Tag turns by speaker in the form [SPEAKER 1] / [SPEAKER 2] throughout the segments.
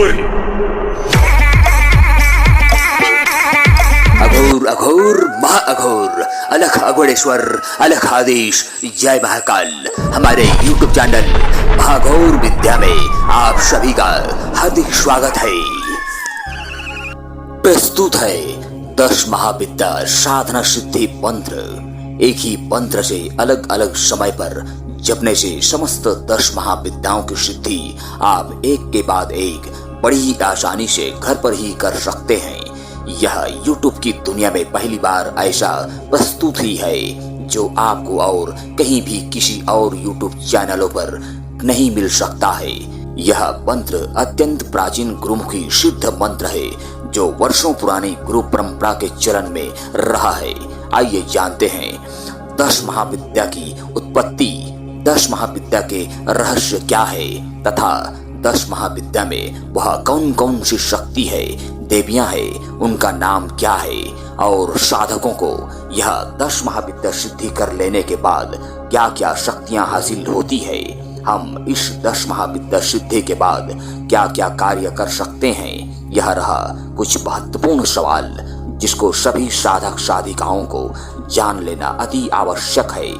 [SPEAKER 1] अघोरी।
[SPEAKER 2] अघोर अघोर महाअघोर, अलख अघोरेश्वर, अलख आदेश, जय महाकाल। हमारे YouTube चैनल महाघोर विद्या में आप सभी का हार्दिक स्वागत है। प्रस्तुत है 10 महाविद्या साधना सिद्धि मंत्र। एक ही मंत्र से अलग अलग समय पर जपने से समस्त 10 महाविद्याओं की सिद्धि आप एक के बाद एक बड़ी आसानी से घर पर ही कर सकते हैं। यह YouTube की दुनिया में पहली बार ऐसा प्रस्तुत ही है जो आपको और कहीं भी किसी और YouTube चैनलों पर नहीं मिल सकता है। यह मंत्र अत्यंत प्राचीन गुरुमुखी सिद्ध मंत्र है जो वर्षों पुरानी गुरु परंपरा के चरण में रहा है। आइए जानते हैं 10 महाविद्या की उत्पत्ति, 10 महाविद्या के रहस्य क्या है तथा 10 महाविद्या में वह कौन कौन सी शक्ति है, देवियां है, उनका नाम क्या है और साधकों को यह 10 महाविद्या सिद्धि कर लेने के बाद क्या क्या शक्तियां हासिल होती है। हम इस 10 महाविद्या सिद्धि के बाद क्या क्या कार्य कर सकते हैं, यह रहा कुछ महत्वपूर्ण सवाल जिसको सभी साधक साधिकाओं को जान लेना अति आवश्यक है।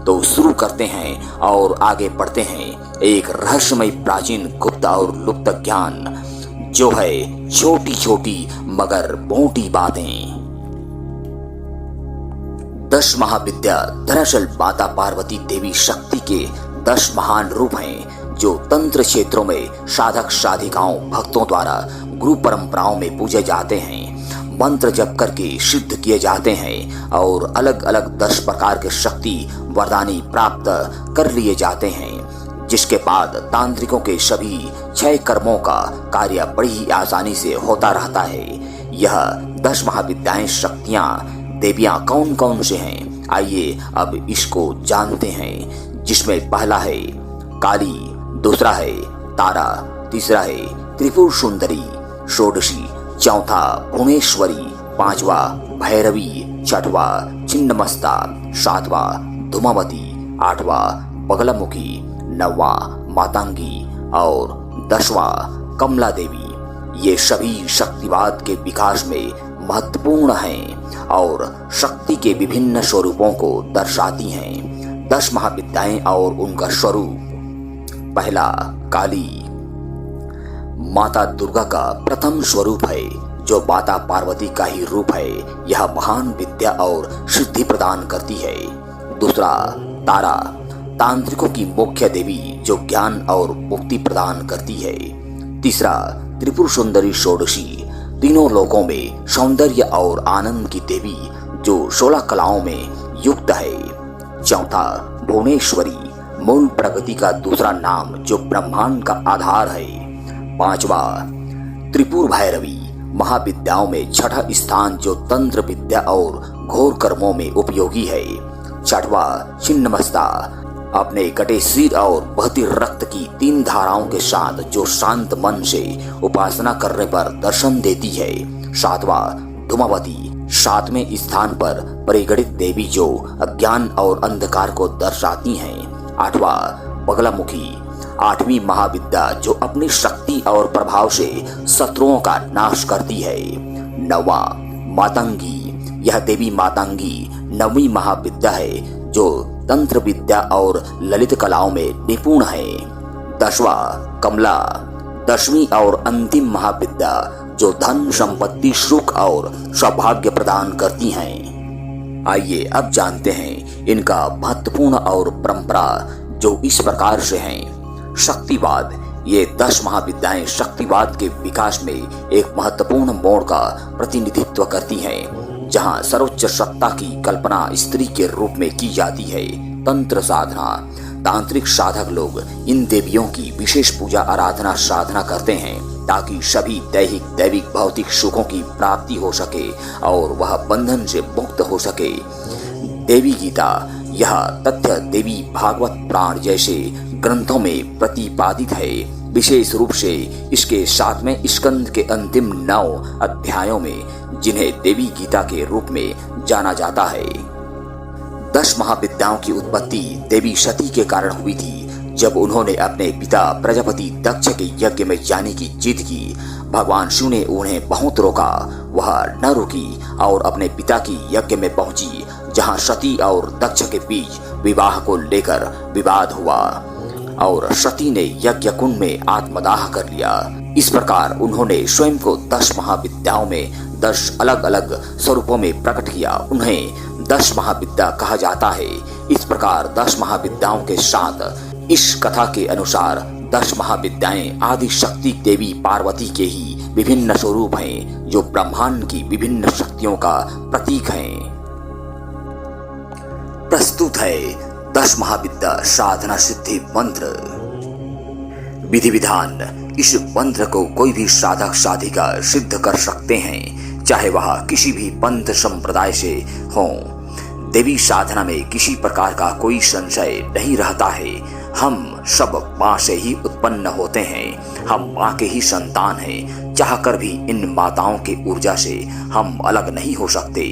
[SPEAKER 2] तो शुरू करते हैं और आगे बढ़ते हैं एक रहस्यमय प्राचीन गुप्त और लुप्त ज्ञान जो है छोटी छोटी मगर मोटी बातें। 10 महाविद्या दरअसल माता पार्वती देवी शक्ति के 10 महान रूप हैं जो तंत्र क्षेत्रों में साधक साधिकाओं भक्तों द्वारा गुरु परंपराओं में पूजे जाते हैं, मंत्र जप करके सिद्ध किए जाते हैं और अलग अलग 10 प्रकार के शक्ति वरदानी प्राप्त कर लिए जाते हैं, जिसके बाद तांत्रिकों के सभी 6 कर्मों का कार्य बड़ी आसानी से होता रहता है। यह 10 महाविद्याएं शक्तियां देवियां कौन कौन से हैं, आइए अब इसको जानते हैं। जिसमें पहला है काली, दूसरा है तारा, तीसरा है त्रिपुर सुंदरी, षोडशी, चौथा भुवनेश्वरी, पांचवा भैरवी, छठवा छिन्नमस्ता, सातवा धूमावती, आठवा बगलामुखी, नौवा मातंगी और 10वां कमला देवी। ये सभी शक्तिवाद के विकास में महत्वपूर्ण हैं और शक्ति के विभिन्न स्वरूपों को दर्शाती हैं। 10 महाविद्याएं और उनका स्वरूप। पहला काली, माता दुर्गा का प्रथम स्वरूप है जो माता पार्वती का ही रूप है। यह महान विद्या और सिद्धि प्रदान करती है। दूसरा तारा, तांत्रिकों की मुख्य देवी जो ज्ञान और मुक्ति प्रदान करती है। तीसरा त्रिपुर सुंदरी षोडशी, तीनों लोकों में सौंदर्य और आनंद की देवी जो 16 कलाओं में युक्त है। चौथा भुवनेश्वरी, मूल प्रकृति का दूसरा नाम जो ब्रह्मांड का आधार है। पांचवा त्रिपुर भैरवी, महाविद्याओं में छठा स्थान जो तंत्र विद्या और घोर कर्मों में उपयोगी है। छठवा छिन्नमस्ता, अपने कटे सिर और बहती रक्त की 3 धाराओं के साथ जो शांत मन से उपासना करने पर दर्शन देती है। सातवा धूमावती, 7वें स्थान पर परिगणित देवी जो अज्ञान और अंधकार को दर्शाती हैं। आठवा बगलामुखी, 8वीं महाविद्या जो अपनी शक्ति और प्रभाव से शत्रुओं का नाश करती है। 9वां मातंगी, यह देवी मातंगी 9वीं महाविद्या है जो तंत्र विद्या और ललित कलाओं में निपुण है। 10वां कमला, 10वीं और अंतिम महाविद्या जो धन संपत्ति सुख और सौभाग्य प्रदान करती हैं। आइए अब जानते हैं इनका महत्वपूर्ण और परंपरा जो इस प्रकार से हैं। शक्तिवाद, ये 10 महाविद्याएं शक्तिवाद के विकास में एक महत्वपूर्ण मोड़ का प्रतिनिधित्व करती हैं, जहां सर्वोच्च सत्ता की कल्पना स्त्री के रूप में की जाती है। तंत्र साधना, तांत्रिक साधक लोग इन देवियों की विशेष पूजा आराधना साधना करते हैं ताकि सभी दैविक भौतिक सुखों की प्राप्ति हो सके और वह बंधन से मुक्त हो सके। देवी गीता, यह तथ्य देवी भागवत पुराण जैसे ग्रंथों में प्रतिपादित है। विशेष रूप से इसके 7वें स्कंद के अंतिम 9 अध्यायों में जिन्हें देवी गीता के रूप में जाना जाता है। 10 महाविद्याओं की उत्पत्ति देवी सती के कारण हुई थी, जब उन्होंने अपने पिता प्रजापति दक्ष के यज्ञ में जाने की जिद की, भगवान शिव ने उन्हें बहुत रोका। वह न रुकी और अपने पिता की यज्ञ में पहुंची, जहां सती और दक्ष के बीच विवाह को लेकर विवाद हुआ और सती ने यज्ञ कुंड में आत्मदाह कर लिया। इस प्रकार उन्होंने स्वयं को 10 महाविद्याओं में 10 अलग अलग स्वरूपों में प्रकट किया। उन्हें 10 महाविद्या कहा जाता है। इस प्रकार 10 महाविद्याओं के साथ इस कथा के अनुसार 10 महाविद्याएं आदि शक्ति देवी पार्वती के ही विभिन्न स्वरूप हैं, जो ब्रह्मांड की विभिन्न शक्तियों का प्रतीक हैं। प्रस्तुत है 10 महाविद्या साधना सिद्धि मंत्र। विधि विधान। इस मंत्र को कोई भी साधक साधिका सिद्ध कर सकते हैं, चाहे वह किसी भी पंथ संप्रदाय से हो। देवी साधना में किसी प्रकार का कोई संशय नहीं रहता है। हम सब माँ से ही उत्पन्न होते हैं। हम माँ के ही संतान हैं। चाहकर भी इन माताओं की ऊर्जा से हम अलग नहीं हो सकते।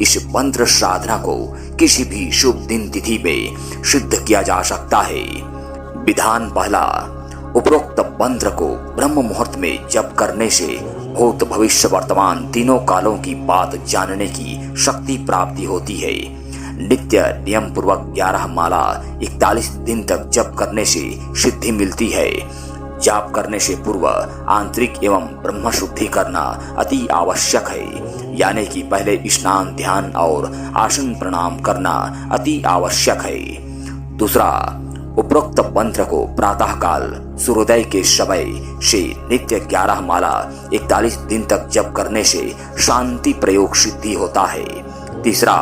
[SPEAKER 2] इस मंत्र साधना को किसी भी शुभ दिन तिथि में सिद्ध किया जा सकता है। विधान पहला। उपरोक्त मंत्र को ब्रह्म मुहूर्त में जप करने से भूत भविष्य वर्तमान तीनों कालों की बात जानने की शक्ति प्राप्ति होती है। नित्य नियम पूर्वक 11 माला 41 दिन तक जप करने से सिद्धि मिलती है। जाप करने से पूर्व आंतरिक एवं ब्रह्म शुद्धि करना अति आवश्यक है, यानी कि पहले स्नान ध्यान और आसन प्रणाम करना अति आवश्यक है। दूसरा, उपरोक्त मंत्र को प्रातः काल सूर्योदय के समय से नित्य 11 माला 41 दिन तक जप करने से शांति प्रयोग सिद्धि होता है। तीसरा,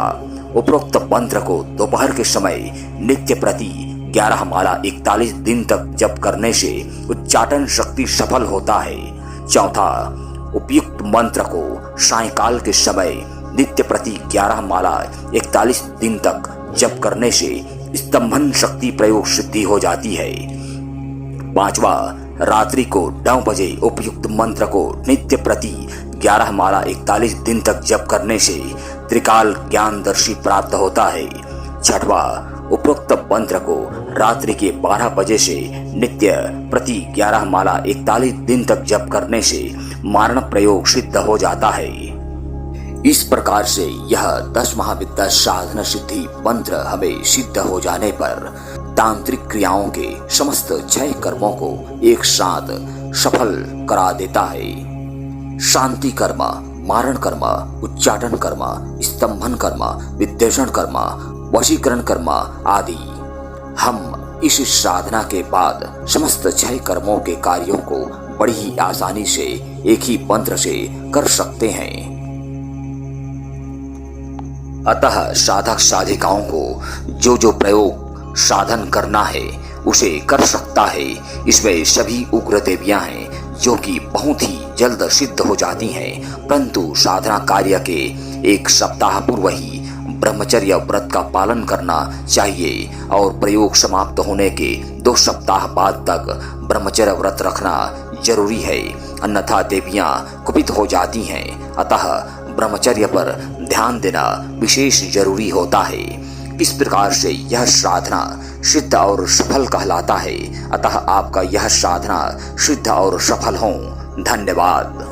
[SPEAKER 2] उपरोक्त मंत्र को दोपहर के समय नित्य प्रति 11 माला 41 दिन तक जप करने से उच्चाटन शक्ति सफल होता है। चौथा, उपयुक्त मंत्र को सायंकाल के समय नित्य प्रति 11 माला 41 दिन तक जप करने से स्तंभन शक्ति प्रयोग सिद्धि हो जाती है। पांचवा, रात्रि को 9 बजे उपयुक्त मंत्र को नित्य प्रति 11 माला 41 दिन तक जप करने से त्रिकाल ज्ञानदर्शी प्राप्त होता है। छठवा, उपरोक्त मंत्र को रात्रि के 12 बजे से नित्य प्रति 11 माला 41 दिन तक जप करने से मारण प्रयोग सिद्ध हो जाता है। इस प्रकार से यह 10 महाविद्या साधना सिद्धि मंत्र हमें सिद्ध हो जाने पर तांत्रिक क्रियाओं के समस्त 6 कर्मों को एक साथ सफल करा देता है। शांति कर्म, मारण कर्म, उच्चाटन कर्म, स्तंभन कर्म, विद्वेषण कर्म, वशीकरण कर्म आदि। हम इस साधना के बाद समस्त 6 कर्मों के कार्यों को बड़ी ही आसानी से एक ही मंत्र से कर सकते हैं। अतः साधक साधिकाओं को जो जो प्रयोग साधन करना है उसे कर सकता है। इसमें सभी उग्र देवियां हैं जो कि बहुत ही जल्द सिद्ध हो जाती हैं, परंतु साधना कार्य के 1 सप्ताह पूर्व ही ब्रह्मचर्य व्रत का पालन करना चाहिए और प्रयोग समाप्त होने के 2 सप्ताह बाद तक ब्रह्मचर्य व्रत रखना जरूरी है, अन्यथा देवियां कुपित हो जाती हैं। अतः ब्रह्मचर्य पर ध्यान देना विशेष जरूरी होता है। इस प्रकार से यह साधना सिद्ध और सफल कहलाता है। अतः आपका यह साधना सिद्ध और सफल हो। धन्यवाद।